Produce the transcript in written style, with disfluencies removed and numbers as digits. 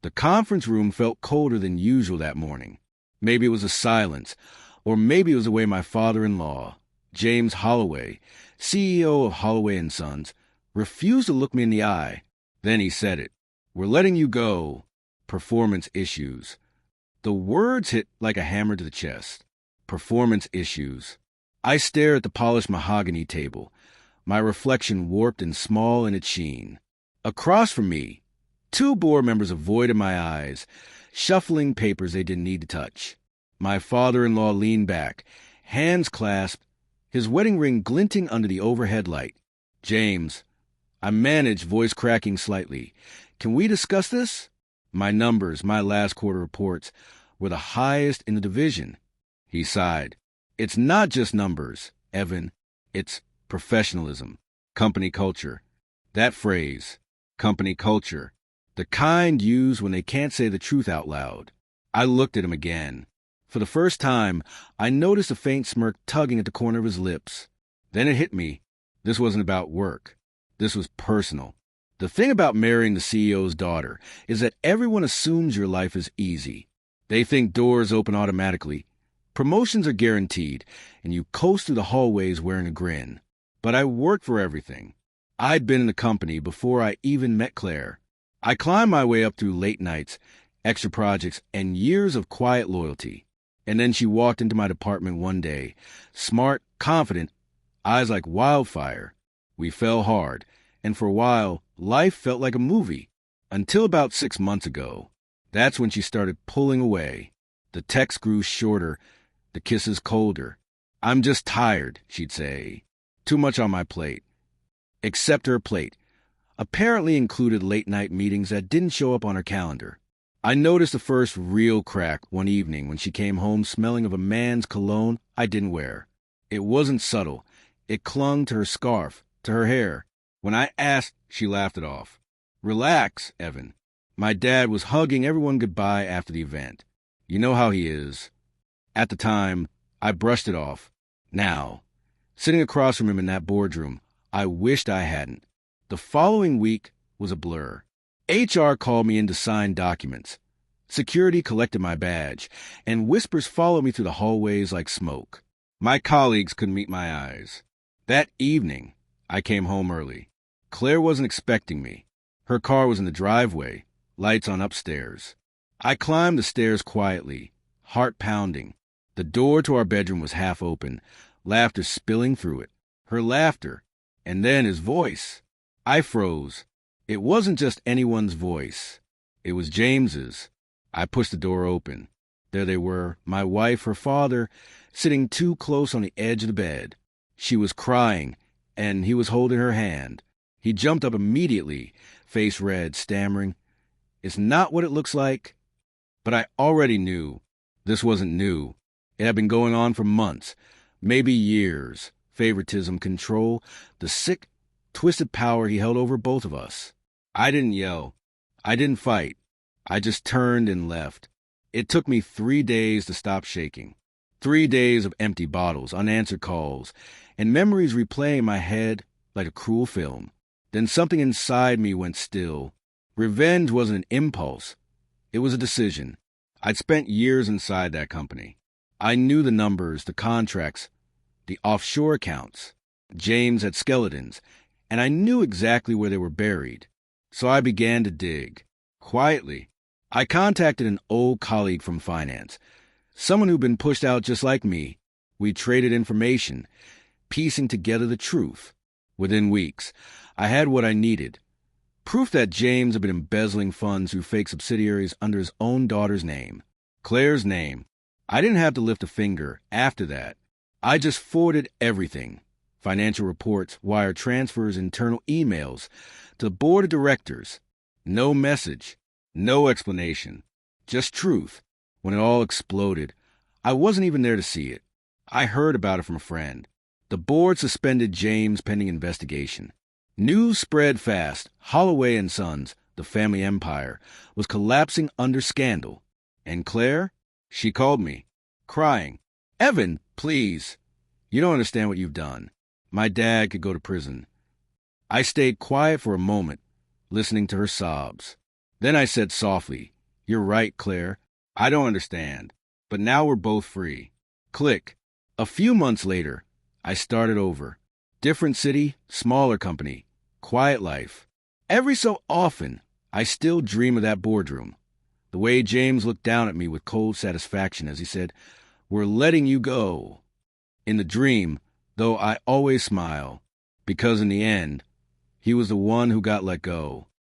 The conference room felt colder than usual that morning. Maybe it was the silence, or maybe it was the way my father-in-law, James Holloway, CEO of Holloway & Sons, refused to look me in the eye. Then he said it. "We're letting you go. Performance issues." The words hit like a hammer to the chest. Performance issues. I stare at the polished mahogany table, my reflection warped and small in its sheen. Across from me, 2 board members avoided my eyes, shuffling papers they didn't need to touch. My father-in-law leaned back, hands clasped, his wedding ring glinting under the overhead light. "James," I managed, voice cracking slightly, "can we discuss this?" My numbers, my last quarter reports, were the highest in the division. He sighed. "It's not just numbers, Evan. It's professionalism, company culture." That phrase, company culture, the kind used when they can't say the truth out loud. I looked at him again. For the first time, I noticed a faint smirk tugging at the corner of his lips. Then it hit me. This wasn't about work. This was personal. The thing about marrying the CEO's daughter is that everyone assumes your life is easy. They think doors open automatically, promotions are guaranteed, and you coast through the hallways wearing a grin. But I worked for everything. I'd been in the company before I even met Claire. I climbed my way up through late nights, extra projects, and years of quiet loyalty. And then she walked into my department one day, smart, confident, eyes like wildfire. We fell hard, and for a while, life felt like a movie. Until about 6 months ago. That's when she started pulling away. The texts grew shorter, the kisses colder. "I'm just tired," she'd say. "Too much on my plate." Except her plate apparently included late-night meetings that didn't show up on her calendar. I noticed the first real crack one evening when she came home smelling of a man's cologne I didn't wear. It wasn't subtle. It clung to her scarf, to her hair. When I asked, she laughed it off. "Relax, Evan." My dad was hugging everyone goodbye after the event. You know how he is. At the time, I brushed it off. Now, sitting across from him in that boardroom, I wished I hadn't. The following week was a blur. HR called me in to sign documents. Security collected my badge, and whispers followed me through the hallways like smoke. My colleagues couldn't meet my eyes. That evening, I came home early. Claire wasn't expecting me. Her car was in the driveway, lights on upstairs. I climbed the stairs quietly, heart pounding. The door to our bedroom was half open, laughter spilling through it. Her laughter, and then his voice. I froze. It wasn't just anyone's voice. It was James's. I pushed the door open. There they were, my wife, her father, sitting too close on the edge of the bed. She was crying, and he was holding her hand. He jumped up immediately, face red, stammering, "It's not what it looks like." But I already knew. This wasn't new. It had been going on for months, maybe years. Favoritism, control, the sick, twisted power he held over both of us. I didn't yell. I didn't fight. I just turned and left. It took me 3 days to stop shaking. 3 days of empty bottles, unanswered calls, and memories replaying in my head like a cruel film. Then something inside me went still. Revenge wasn't an impulse. It was a decision. I'd spent years inside that company. I knew the numbers, the contracts, the offshore accounts. James had skeletons, and I knew exactly where they were buried. So I began to dig. Quietly, I contacted an old colleague from finance, someone who'd been pushed out just like me. We traded information, piecing together the truth. Within weeks, I had what I needed. Proof that James had been embezzling funds through fake subsidiaries under his own daughter's name. Claire's name. I didn't have to lift a finger after that. I just forwarded everything. Financial reports, wire transfers, internal emails to the board of directors. No message. No explanation. Just truth. When it all exploded, I wasn't even there to see it. I heard about it from a friend. The board suspended James pending investigation. News spread fast. Holloway & Sons, the family empire, was collapsing under scandal. And Claire? She called me, crying, "Evan, please. You don't understand what you've done. My dad could go to prison." I stayed quiet for a moment, listening to her sobs. Then I said softly, "You're right, Claire. I don't understand. But now we're both free." Click. A few months later, I started over. Different city, smaller company, quiet life. Every so often, I still dream of that boardroom. The way James looked down at me with cold satisfaction as he said, "We're letting you go." In the dream, though, I always smile, because in the end, he was the one who got let go.